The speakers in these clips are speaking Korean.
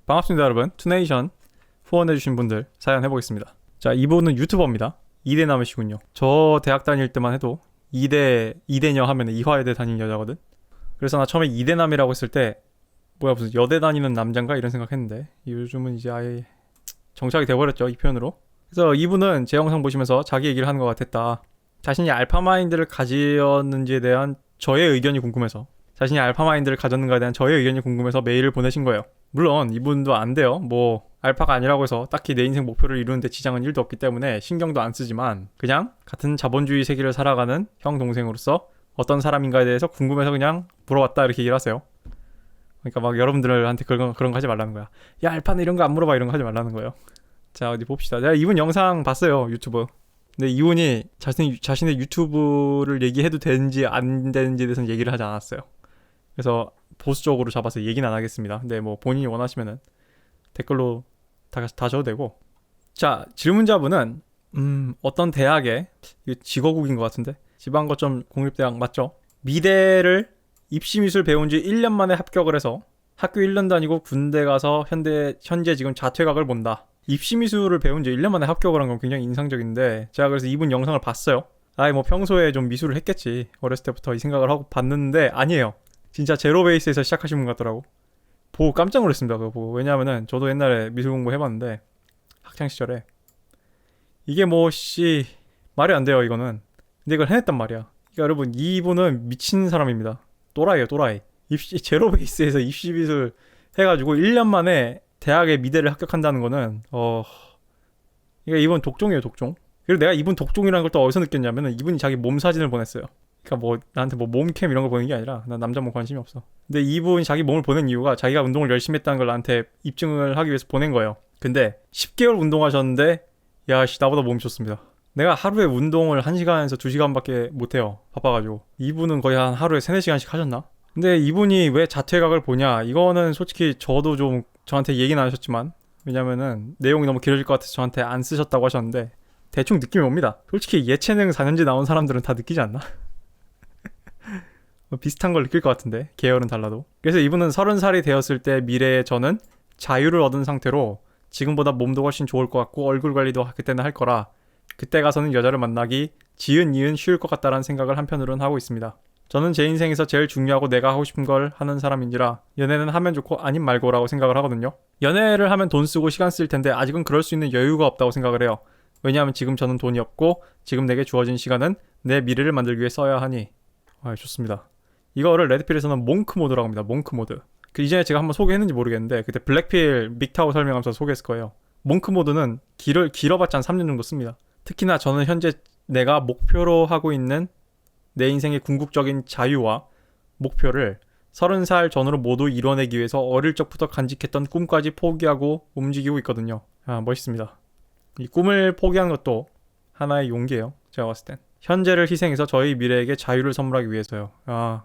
반갑습니다 여러분. 투네이션 후원해주신 분들 사연 해보겠습니다. 자, 이분은 유튜버입니다. 이대남이시군요. 저 대학 다닐 때만 해도 이대녀 하면 이화여대 다니는 여자거든. 그래서 나 처음에 이대남이라고 했을 때 뭐야 무슨 여대 다니는 남잔가 이런 생각했는데 요즘은 이제 아예 정착이 돼버렸죠, 이 표현으로. 그래서 이분은 제 영상 보시면서 자기 얘기를 하는 것 같았다. 자신이 알파마인드를 가지었는지에 대한 저의 의견이 궁금해서, 자신이 알파마인드를 가졌는가에 대한 저의 의견이 궁금해서 메일을 보내신 거예요. 물론 이분도 안 돼요. 뭐 알파가 아니라고 해서 딱히 내 인생 목표를 이루는데 지장은 1도 없기 때문에 신경도 안 쓰지만, 그냥 같은 자본주의 세계를 살아가는 형 동생으로서 어떤 사람인가에 대해서 궁금해서 그냥 물어봤다 이렇게 얘기를 하세요. 그러니까 막 여러분들한테 그런 거 하지 말라는 거야. 야, 알파는 이런 거 안 물어봐, 이런 거 하지 말라는 거예요. 자, 어디 봅시다. 제가 이분 영상 봤어요, 유튜브. 근데 이분이 자신의 유튜브를 얘기해도 되는지 안 되는지에 대해서는 얘기를 하지 않았어요. 그래서 보수적으로 잡아서 얘기는 안 하겠습니다. 근데 뭐 본인이 원하시면은 댓글로 다 줘도 되고. 자, 질문자분은 어떤 대학에, 이거 지거국인 것 같은데 지방거점 공립대학 맞죠? 미대를 입시미술 배운 지 1년 만에 합격을 해서 학교 1년 다니고 군대 가서 현재 지금 자퇴각을 본다. 입시미술을 배운 지 1년 만에 합격을 한 건 굉장히 인상적인데, 제가 그래서 이분 영상을 봤어요. 아이 뭐 평소에 좀 미술을 했겠지, 어렸을 때부터 이 생각을 하고 봤는데 아니에요. 진짜 제로 베이스에서 시작하신 분 같더라고. 보고 깜짝 놀랐습니다, 그거 보고. 왜냐하면은 저도 옛날에 미술 공부 해봤는데 학창시절에 이게 말이 안 돼요, 이거는. 근데 이걸 해냈단 말이야. 그러니까 여러분, 이분은 미친 사람입니다. 또라이에요, 또라이. 제로 베이스에서 입시 미술 해가지고 1년 만에 대학에 미대를 합격한다는 거는 그러니까 이분 독종이에요, 독종. 그리고 내가 이분 독종이라는 걸 또 어디서 느꼈냐면은 이분이 자기 몸 사진을 보냈어요. 그러니까 뭐 나한테 뭐 몸캠 이런 거 보는 게 아니라, 난 남자 몸 관심이 없어. 근데 이분이 자기 몸을 보낸 이유가 자기가 운동을 열심히 했다는 걸 나한테 입증을 하기 위해서 보낸 거예요. 근데 10개월 운동하셨는데 야씨, 나보다 몸이 좋습니다. 내가 하루에 운동을 1시간에서 2시간밖에 못해요, 바빠가지고. 이분은 거의 한 하루에 3-4시간씩 하셨나? 근데 이분이 왜 자퇴각을 보냐, 이거는 솔직히 저도 좀 저한테 얘기는 안 하셨지만, 왜냐면은 내용이 너무 길어질 것 같아서 저한테 안 쓰셨다고 하셨는데 대충 느낌이 옵니다. 솔직히 예체능 4년제 나온 사람들은 다 느끼지 않나? 비슷한 걸 느낄 것 같은데, 계열은 달라도. 그래서 이분은 30살이 되었을 때 미래의 저는 자유를 얻은 상태로 지금보다 몸도 훨씬 좋을 것 같고 얼굴 관리도 그때는 할 거라, 그때 가서는 여자를 만나기 지은 쉬울 것 같다라는 생각을 한편으로는 하고 있습니다. 저는 제 인생에서 제일 중요하고 내가 하고 싶은 걸 하는 사람인지라 연애는 하면 좋고 아님 말고라고 생각을 하거든요. 연애를 하면 돈 쓰고 시간 쓸 텐데 아직은 그럴 수 있는 여유가 없다고 생각을 해요. 왜냐하면 지금 저는 돈이 없고 지금 내게 주어진 시간은 내 미래를 만들기 위해 써야 하니. 좋습니다. 이거를 레드필에서는 몽크 모드라고 합니다. 몽크 모드. 그 이전에 제가 한번 소개했는지 모르겠는데 그때 블랙필 믹타워 설명하면서 소개했을 거예요. 몽크 모드는 길어봤자 한 3년 정도 씁니다. 특히나 저는 현재 내가 목표로 하고 있는 내 인생의 궁극적인 자유와 목표를 30살 전후로 모두 이뤄내기 위해서 어릴 적부터 간직했던 꿈까지 포기하고 움직이고 있거든요. 멋있습니다. 이 꿈을 포기하는 것도 하나의 용기예요, 제가 봤을 땐. 현재를 희생해서 저희 미래에게 자유를 선물하기 위해서요.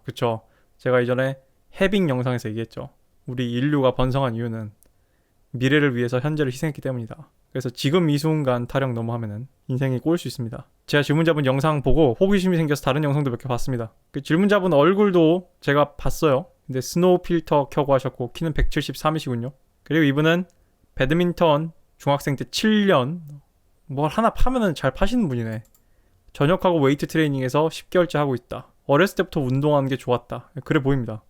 그쵸. 제가 이전에 해빙 영상에서 얘기했죠. 우리 인류가 번성한 이유는 미래를 위해서 현재를 희생했기 때문이다. 그래서 지금 이 순간 타령 너무하면은 인생이 꼬일 수 있습니다. 제가 질문자분 영상 보고 호기심이 생겨서 다른 영상도 몇 개 봤습니다. 그 질문자분 얼굴도 제가 봤어요. 근데 스노우 필터 켜고 하셨고 키는 173이시군요. 그리고 이분은 배드민턴 중학생 때 7년 뭘 하나 파면은 잘 파시는 분이네. 전역하고 웨이트 트레이닝에서 10개월째 하고 있다. 어렸을 때부터 운동하는 게 좋았다. 그래 보입니다.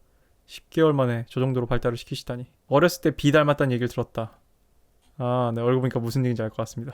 10개월 만에 저 정도로 발달을 시키시다니. 어렸을 때 비 닮았다는 얘기를 들었다. 네, 얼굴 보니까 무슨 얘기인지 알 것 같습니다.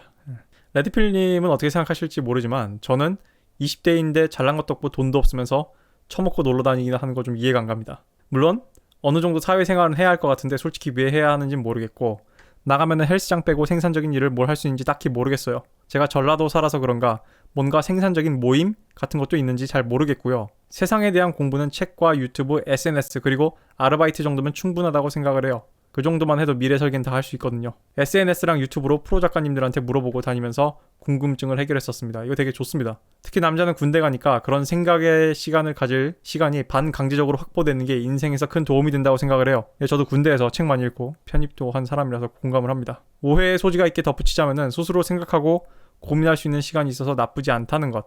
레드필님은 어떻게 생각하실지 모르지만 저는 20대인데 잘난 것도 없고 돈도 없으면서 처먹고 놀러 다니기나 하는 거 좀 이해가 안 갑니다. 물론 어느 정도 사회생활은 해야 할 것 같은데 솔직히 왜 해야 하는지는 모르겠고, 나가면은 헬스장 빼고 생산적인 일을 뭘 할 수 있는지 딱히 모르겠어요. 제가 전라도 살아서 그런가 뭔가 생산적인 모임 같은 것도 있는지 잘 모르겠고요. 세상에 대한 공부는 책과 유튜브, SNS 그리고 아르바이트 정도면 충분하다고 생각을 해요. 그 정도만 해도 미래 설계는 다 할 수 있거든요. SNS랑 유튜브로 프로 작가님들한테 물어보고 다니면서 궁금증을 해결했었습니다. 이거 되게 좋습니다. 특히 남자는 군대 가니까 그런 생각의 시간을 가질 시간이 반강제적으로 확보되는 게 인생에서 큰 도움이 된다고 생각을 해요. 저도 군대에서 책 많이 읽고 편입도 한 사람이라서 공감을 합니다. 오해의 소지가 있게 덧붙이자면은 스스로 생각하고 고민할 수 있는 시간이 있어서 나쁘지 않다는 것.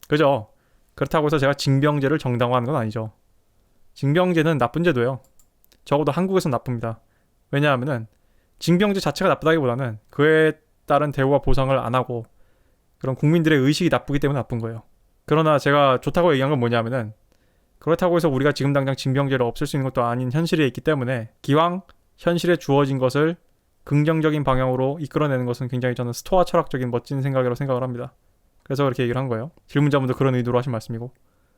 그죠? 그렇다고 해서 제가 징병제를 정당화하는 건 아니죠. 징병제는 나쁜 제도예요. 적어도 한국에선 나쁩니다. 왜냐하면은 징병제 자체가 나쁘다기보다는 그에 따른 대우와 보상을 안 하고 그런 국민들의 의식이 나쁘기 때문에 나쁜 거예요. 그러나 제가 좋다고 얘기한 건 뭐냐면은 그렇다고 해서 우리가 지금 당장 징병제를 없앨 수 있는 것도 아닌 현실에 있기 때문에 기왕 현실에 주어진 것을 긍정적인 방향으로 이끌어내는 것은 굉장히 저는 스토아 철학적인 멋진 생각이라고 생각을 합니다. 그래서 그렇게 얘기를 한 거예요. 질문자분도 그런 의도로 하신 말씀이고.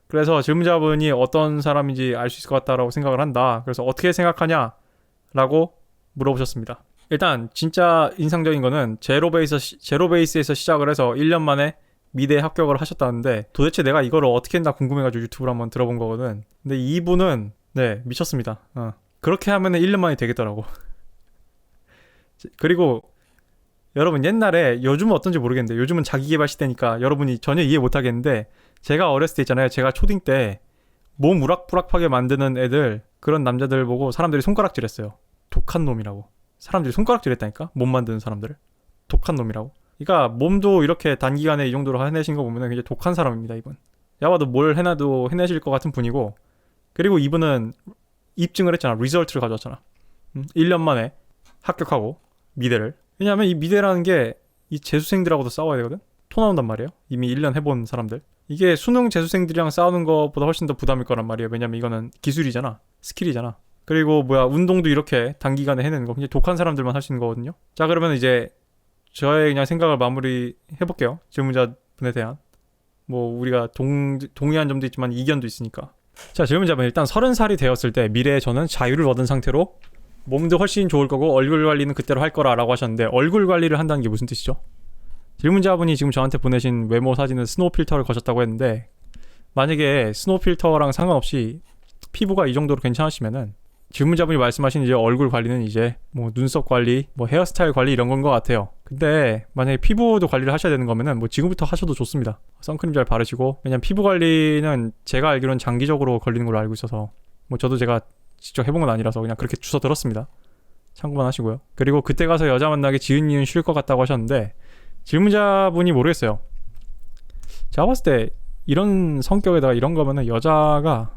그래서 질문자분이 어떤 사람인지 알 수 있을 것 같다라고 생각을 한다. 그래서 어떻게 생각하냐? 라고 물어보셨습니다. 일단 진짜 인상적인 거는 제로베이스에서 시작을 해서 1년 만에 미대에 합격을 하셨다는데 도대체 내가 이거를 어떻게 했나 궁금해가지고 유튜브를 한번 들어본 거거든. 근데 이분은 네 미쳤습니다. 그렇게 하면은 1년 만에 되겠더라고. 그리고 여러분 옛날에 요즘은 어떤지 모르겠는데 요즘은 자기개발 시대니까 여러분이 전혀 이해 못하겠는데 제가 어렸을 때 있잖아요. 제가 초딩 때 몸 우락부락하게 만드는 애들 그런 남자들 보고 사람들이 손가락질했어요. 독한 놈이라고. 사람들이 손가락질했다니까 몸 만드는 사람들을 독한 놈이라고. 그러니까 몸도 이렇게 단기간에 이 정도로 해내신 거 보면 굉장히 독한 사람입니다. 이분 야와도 뭘 해놔도 해내실 것 같은 분이고 그리고 이분은 입증을 했잖아. 리설트를 가져왔잖아. 1년 만에 합격하고 미대를. 왜냐하면 이 미대라는 게 이 재수생들하고도 싸워야 되거든. 토 나온단 말이에요. 이미 1년 해본 사람들. 이게 수능 재수생들이랑 싸우는 것보다 훨씬 더 부담일 거란 말이에요. 왜냐면 이거는 기술이잖아. 스킬이잖아. 그리고 운동도 이렇게 단기간에 해내는 거 굉장히 독한 사람들만 할 수 있는 거거든요. 자 그러면 이제 저의 그냥 생각을 마무리 해볼게요. 질문자분에 대한 우리가 동의한 점도 있지만 이견도 있으니까. 자 질문자분 일단 30살이 되었을 때 미래의 저는 자유를 얻은 상태로 몸도 훨씬 좋을 거고 얼굴 관리는 그때로 할 거라 라고 하셨는데 얼굴 관리를 한다는 게 무슨 뜻이죠? 질문자분이 지금 저한테 보내신 외모 사진은 스노우 필터를 거셨다고 했는데 만약에 스노우 필터랑 상관없이 피부가 이 정도로 괜찮으시면은 질문자분이 말씀하신 이제 얼굴 관리는 이제 눈썹 관리, 헤어스타일 관리 이런 건 것 같아요. 근데 만약에 피부도 관리를 하셔야 되는 거면은 지금부터 하셔도 좋습니다. 선크림 잘 바르시고. 왜냐면 피부 관리는 제가 알기로는 장기적으로 걸리는 걸로 알고 있어서 저도 제가 직접 해본 건 아니라서 그냥 그렇게 주워 들었습니다. 참고만 하시고요. 그리고 그때 가서 여자 만나기 지은 이유는 쉴 것 같다고 하셨는데 질문자분이 모르겠어요. 제가 봤을 때 이런 성격에다가 이런 거면은 여자가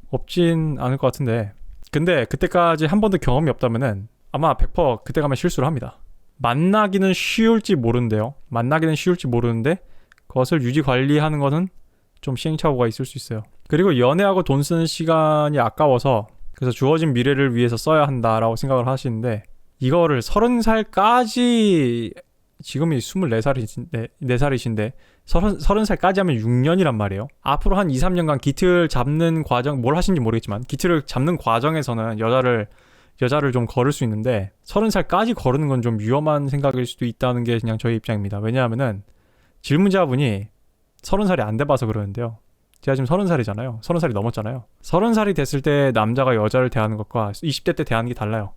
없진 않을 것 같은데 근데 그때까지 한 번도 경험이 없다면은 아마 100% 그때 가면 실수를 합니다. 만나기는 쉬울지 모르는데 그것을 유지 관리하는 거는 좀 시행착오가 있을 수 있어요. 그리고 연애하고 돈 쓰는 시간이 아까워서 그래서 주어진 미래를 위해서 써야 한다라고 생각을 하시는데 이거를 30살까지 지금이 24살이신데 30살까지 하면 6년이란 말이에요. 앞으로 한 2, 3년간 기틀 잡는 과정 뭘 하시는지 모르겠지만 기틀을 잡는 과정에서는 여자를 좀 걸을 수 있는데 30살까지 거르는 건 좀 위험한 생각일 수도 있다는 게 그냥 저의 입장입니다. 왜냐하면은 질문자분이 30살이 안 돼봐서 그러는데요. 제가 지금 30살이잖아요. 30살이 넘었잖아요. 30살이 됐을 때 남자가 여자를 대하는 것과 20대 때 대하는 게 달라요.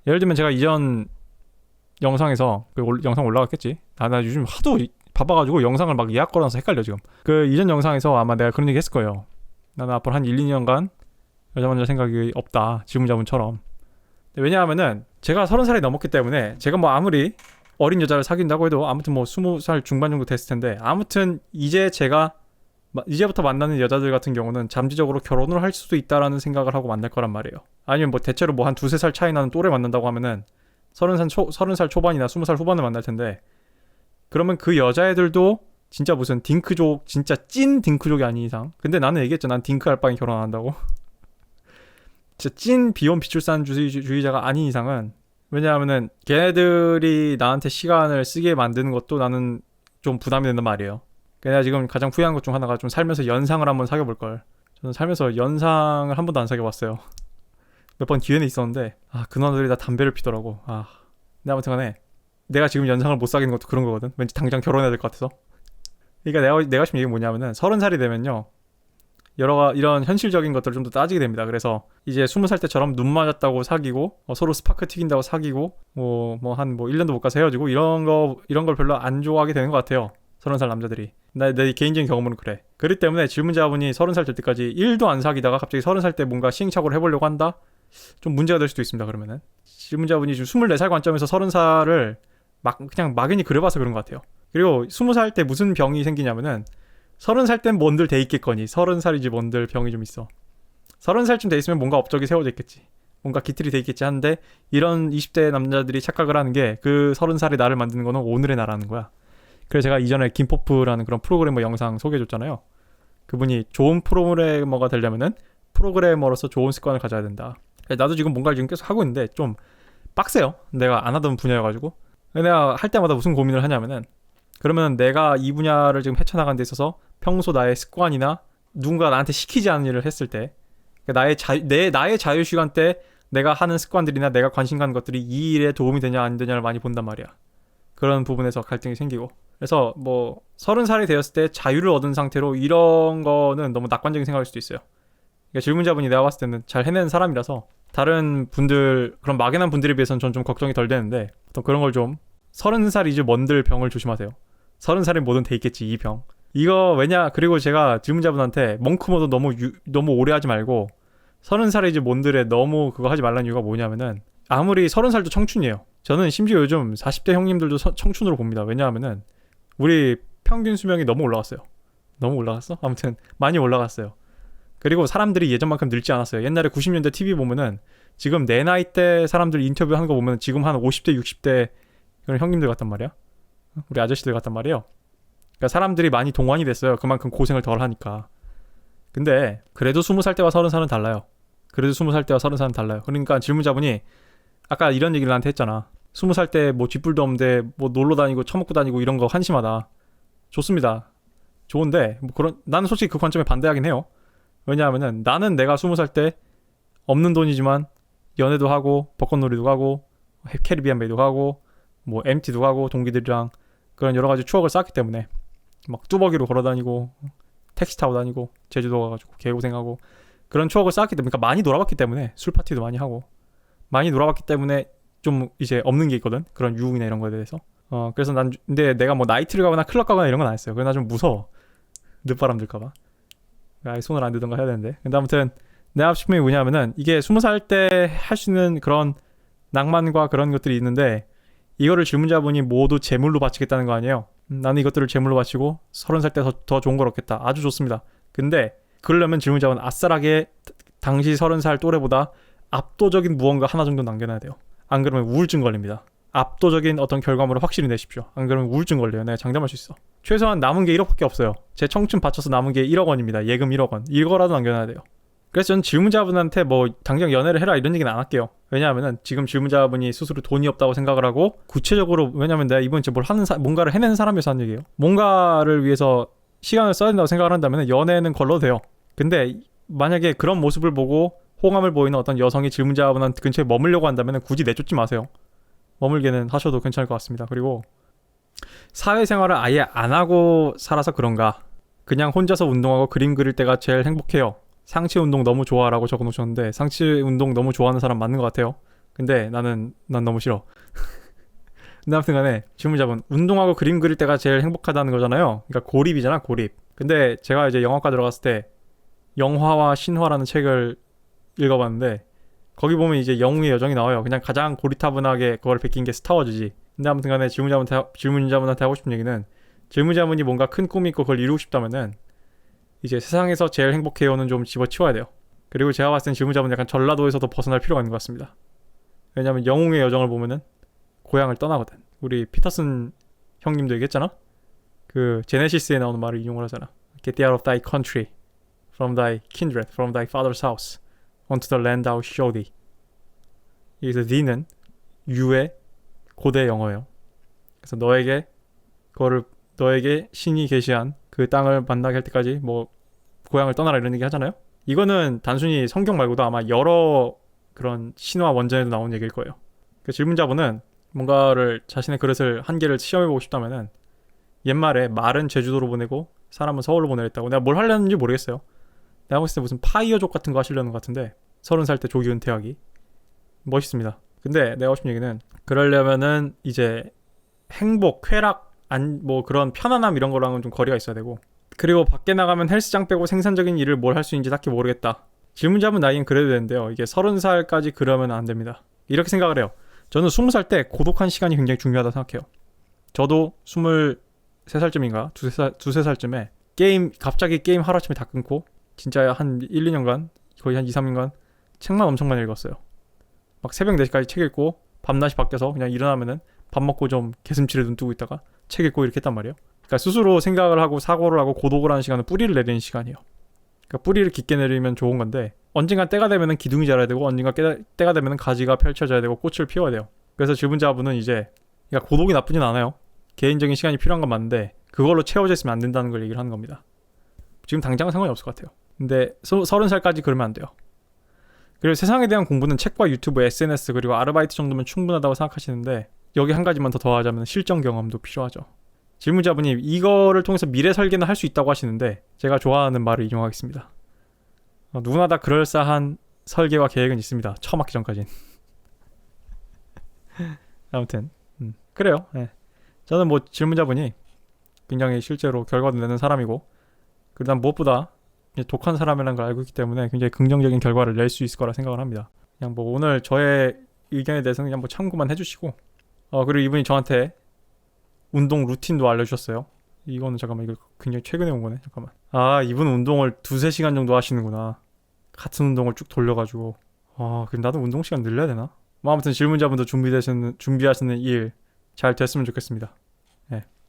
예를 들면 제가 이전 영상에서 영상 올라갔겠지. 나 요즘 하도 바빠가지고 영상을 막 예약 걸어놔서 헷갈려 지금. 이전 영상에서 아마 내가 그런 얘기 했을 거예요. 나는 앞으로 한 1, 2년간 여자 만날 생각이 없다. 질문자분처럼. 왜냐하면은 제가 30살이 넘었기 때문에 제가 아무리 어린 여자를 사귄다고 해도 아무튼 20살 중반 정도 됐을 텐데 아무튼 이제부터 만나는 여자들 같은 경우는 잠재적으로 결혼을 할 수도 있다라는 생각을 하고 만날 거란 말이에요. 아니면 대체로 한 두세 살 차이 나는 또래 만난다고 하면은 30살 초반이나 20살 후반을 만날 텐데 그러면 그 여자애들도 진짜 무슨 딩크족 진짜 찐 딩크족이 아닌 이상 근데 나는 얘기했죠. 난 딩크 할 바엔 결혼 안 한다고. 진짜 찐 비혼 비출산 주의자가 아닌 이상은 왜냐하면은 걔네들이 나한테 시간을 쓰게 만드는 것도 나는 좀 부담이 된단 말이에요. 내가 지금 가장 후회한 것 중 하나가 좀 살면서 연상을 한번 사귀어볼걸. 저는 살면서 연상을 한 번도 안 사귀어봤어요. 몇 번 기회는 있었는데 그놈들이 다 담배를 피더라고. 근데 아무튼 간에 내가 지금 연상을 못 사귀는 것도 그런 거거든. 왠지 당장 결혼해야 될 것 같아서. 그러니까 내가 지금 얘기 뭐냐면은 30살이 되면요 이런 현실적인 것들을 좀 더 따지게 됩니다. 그래서 이제 20살 때처럼 눈 맞았다고 사귀고 서로 스파크 튀긴다고 사귀고 한 1년도 못 가서 헤어지고 이런 걸 별로 안 좋아하게 되는 것 같아요. 30살 남자들이. 내 개인적인 경험은 그래. 그렇기 때문에 질문자분이 30살 될 때까지 1도 안 사귀다가 갑자기 30살 때 뭔가 시행착오를 해보려고 한다? 좀 문제가 될 수도 있습니다. 그러면은 질문자분이 지금 24살 관점에서 30살을 그냥 막연히 그려봐서 그런 것 같아요. 그리고 20살 때 무슨 병이 생기냐면은 30살 땐 뭔들 돼 있겠거니 30살이지 뭔들 병이 좀 있어. 30살쯤 돼 있으면 뭔가 업적이 세워져 있겠지. 뭔가 기틀이 돼 있겠지 하는데 이런 20대 남자들이 착각을 하는 게 그 30살이 나를 만드는 거는 오늘의 나라는 거야. 그래서 제가 이전에 김포프라는 그런 프로그래머 영상 소개해줬잖아요. 그분이 좋은 프로그래머가 되려면은 프로그래머로서 좋은 습관을 가져야 된다. 나도 지금 뭔가를 지금 계속 하고 있는데 좀 빡세요. 내가 안 하던 분야여가지고. 내가 할 때마다 무슨 고민을 하냐면은 그러면 내가 이 분야를 지금 헤쳐나가는 데 있어서 평소 나의 습관이나 누군가 나한테 시키지 않은 일을 했을 때 나의 자유시간 때 내가 하는 습관들이나 내가 관심 가는 것들이 이 일에 도움이 되냐 안 되냐를 많이 본단 말이야. 그런 부분에서 갈등이 생기고. 그래서 뭐 30살이 되었을 때 자유를 얻은 상태로 이런 거는 너무 낙관적인 생각일 수도 있어요. 그러니까 질문자분이 내가 봤을 때는 잘 해내는 사람이라서 다른 분들, 그런 막연한 분들에 비해서는 전 좀 걱정이 덜 되는데 또 그런 걸 좀 30살이지 뭔들 병을 조심하세요. 30살이 뭐든 돼 있겠지 이 병. 이거 왜냐, 그리고 제가 질문자분한테 멍크모드 너무 오래 하지 말고 30살이지 뭔들에 너무 그거 하지 말라는 이유가 뭐냐면은 아무리 30살도 청춘이에요. 저는 심지어 요즘 40대 형님들도 청춘으로 봅니다. 왜냐하면은 우리 평균 수명이 너무 올라갔어요. 너무 올라갔어? 아무튼 많이 올라갔어요. 그리고 사람들이 예전만큼 늙지 않았어요. 옛날에 90년대 TV 보면은 지금 내 나이 때 사람들 인터뷰하는 거 보면 지금 한 50대 60대 그런 형님들 같단 말이야. 우리 아저씨들 같단 말이에요. 그러니까 사람들이 많이 동안이 됐어요. 그만큼 고생을 덜 하니까. 근데 그래도 20살 때와 30살은 달라요. 그래도 20살 때와 30살은 달라요. 그러니까 질문자분이 아까 이런 얘기를 나한테 했잖아. 20살 때 뭐 쥐뿔도 없는데 뭐 놀러 다니고 처먹고 다니고 이런 거 한심하다. 좋습니다. 좋은데 뭐 그런, 나는 솔직히 그 관점에 반대하긴 해요. 왜냐하면은 나는 내가 20살 때 없는 돈이지만 연애도 하고 벚꽃놀이도 가고 캐리비안 베이도 가고 뭐 MT도 가고 동기들이랑 그런 여러 가지 추억을 쌓았기 때문에 막 뚜벅이로 걸어다니고 택시 타고 다니고 제주도 가가지고 개고생하고 그런 추억을 쌓았기 때문에, 그러니까 많이 놀아봤기 때문에, 술 파티도 많이 하고 많이 놀아봤기 때문에 좀 이제 없는 게 있거든. 그런 유흥이나 이런 거에 대해서. 그래서 근데 내가 뭐 나이트를 가거나 클럽 가거나 이런 건 안 했어요. 그래서 나 좀 무서워. 늦바람 들까봐. 아예 손을 안 대던가 해야 되는데. 근데 아무튼 내 앞심이 뭐냐면은 이게 20살 때 할 수 있는 그런 낭만과 그런 것들이 있는데 이거를 질문자분이 모두 재물로 바치겠다는 거 아니에요. 나는 이것들을 재물로 바치고 30살 때 더 좋은 걸 얻겠다. 아주 좋습니다. 근데 그러려면 질문자분은 아싸라게 당시 30살 또래보다 압도적인 무언가 하나 정도 남겨놔야 돼요. 안 그러면 우울증 걸립니다. 압도적인 어떤 결과물을 확실히 내십시오. 안 그러면 우울증 걸려요. 내가 장담할 수 있어. 최소한 남은 게 1억밖에 없어요. 제 청춘 바쳐서 남은 게 1억 원입니다. 예금 1억 원. 이거라도 남겨놔야 돼요. 그래서 저는 질문자분한테 뭐 당장 연애를 해라 이런 얘기는 안 할게요. 왜냐하면은 지금 질문자분이 스스로 돈이 없다고 생각을 하고 구체적으로, 왜냐면 내가 이번 주에 뭔가를 해내는 사람이어서 하는 얘기예요. 뭔가를 위해서 시간을 써야 된다고 생각을 한다면 연애는 걸러도 돼요. 근데 만약에 그런 모습을 보고 호감을 보이는 어떤 여성이 질문자분한테 근처에 머물려고 한다면 굳이 내쫓지 마세요. 머물게는 하셔도 괜찮을 것 같습니다. 그리고 사회생활을 아예 안 하고 살아서 그런가, 그냥 혼자서 운동하고 그림 그릴 때가 제일 행복해요. 상체 운동 너무 좋아라고 적어놓으셨는데 상체 운동 너무 좋아하는 사람 맞는 것 같아요. 근데 난 너무 싫어. 근데 아무튼 간에 질문자분, 운동하고 그림 그릴 때가 제일 행복하다는 거잖아요. 그러니까 고립이잖아, 고립. 근데 제가 이제 영화과 들어갔을 때 영화와 신화라는 책을 읽어봤는데 거기 보면 이제 영웅의 여정이 나와요. 그냥 가장 고리타분하게 그걸 베낀 게 스타워즈지. 근데 아무튼 간에 질문자분한테 하고 싶은 얘기는, 질문자분이 뭔가 큰 꿈이 있고 그걸 이루고 싶다면은 이제 세상에서 제일 행복해요는 좀 집어치워야 돼요. 그리고 제가 봤을 땐 질문자분은 약간 전라도에서도 벗어날 필요가 있는 것 같습니다. 왜냐면 영웅의 여정을 보면은 고향을 떠나거든. 우리 피터슨 형님도 얘기했잖아. 그 제네시스에 나오는 말을 인용을 하잖아. Get thee out of thy country, from thy kindred, from thy father's house, onto the land thou show thee. 여기서 thee는 유의 고대 영어예요. 그래서 너에게 신이 계시한 그 땅을 만나게 할 때까지 뭐 고향을 떠나라 이런 얘기 하잖아요. 이거는 단순히 성경 말고도 아마 여러 그런 신화 원전에도 나온 얘기일 거예요. 그 질문자분은 뭔가를, 자신의 그릇을 한 개를 시험해보고 싶다면은 옛말에 말은 제주도로 보내고 사람은 서울로 보내랬다고. 내가 뭘 하려는지 모르겠어요. 내가 봤을 때 무슨 파이어족 같은 거 하시려는 것 같은데 30살 때 조기 은퇴하기 멋있습니다. 근데 내가 하고 싶은 얘기는, 그러려면은 이제 행복, 쾌락, 뭐 그런 편안함 이런 거랑은 좀 거리가 있어야 되고, 그리고 밖에 나가면 헬스장 빼고 생산적인 일을 뭘 할 수 있는지 딱히 모르겠다. 질문자분 나이는 그래도 되는데요. 이게 30살까지 그러면 안 됩니다. 이렇게 생각을 해요. 저는 20살 때 고독한 시간이 굉장히 중요하다고 생각해요. 저도 23살쯤인가 2-3살쯤에 갑자기 게임 하루아침에 다 끊고 진짜 한 1-2년간, 거의 한 2-3년간 책만 엄청 많이 읽었어요. 막 새벽 4시까지 책 읽고 밤낮이 바뀌어서 그냥 일어나면은 밥 먹고 좀 개슴치레 눈 뜨고 있다가 책 읽고 이렇게 했단 말이에요. 그러니까 스스로 생각을 하고 사고를 하고 고독을 하는 시간은 뿌리를 내리는 시간이에요. 그러니까 뿌리를 깊게 내리면 좋은 건데 언젠가 때가 되면은 기둥이 자라야 되고 언젠가 때가 되면은 가지가 펼쳐져야 되고 꽃을 피워야 돼요. 그래서 질문자분은 이제 그러니까 고독이 나쁘진 않아요. 개인적인 시간이 필요한 건 맞는데 그걸로 채워져 있으면 안 된다는 걸 얘기를 하는 겁니다. 지금 당장은 상관이 없을 것 같아요. 근데 30살까지 그러면 안 돼요. 그리고 세상에 대한 공부는 책과 유튜브, SNS 그리고 아르바이트 정도면 충분하다고 생각하시는데 여기 한 가지만 더 더하자면 실전 경험도 필요하죠. 질문자분이 이거를 통해서 미래 설계는 할 수 있다고 하시는데 제가 좋아하는 말을 인용하겠습니다. 누구나 다 그럴싸한 설계와 계획은 있습니다. 처음 하기 전까진. 아무튼 그래요. 네. 저는 뭐 질문자분이 굉장히 실제로 결과도 내는 사람이고 그리고 난 무엇보다 독한 사람이라는 걸 알고 있기 때문에 굉장히 긍정적인 결과를 낼 수 있을 거라 생각을 합니다. 그냥 뭐 오늘 저의 의견에 대해서는 그냥 뭐 참고만 해주시고 그리고 이분이 저한테 운동 루틴도 알려주셨어요. 이거는 잠깐만 이거 굉장히 최근에 온 거네. 잠깐만. 이분 운동을 2-3시간 정도 하시는구나. 같은 운동을 쭉 돌려가지고 그럼 나도 운동 시간 늘려야 되나? 뭐 아무튼 질문자분도 준비하시는 일 잘 됐으면 좋겠습니다. 네.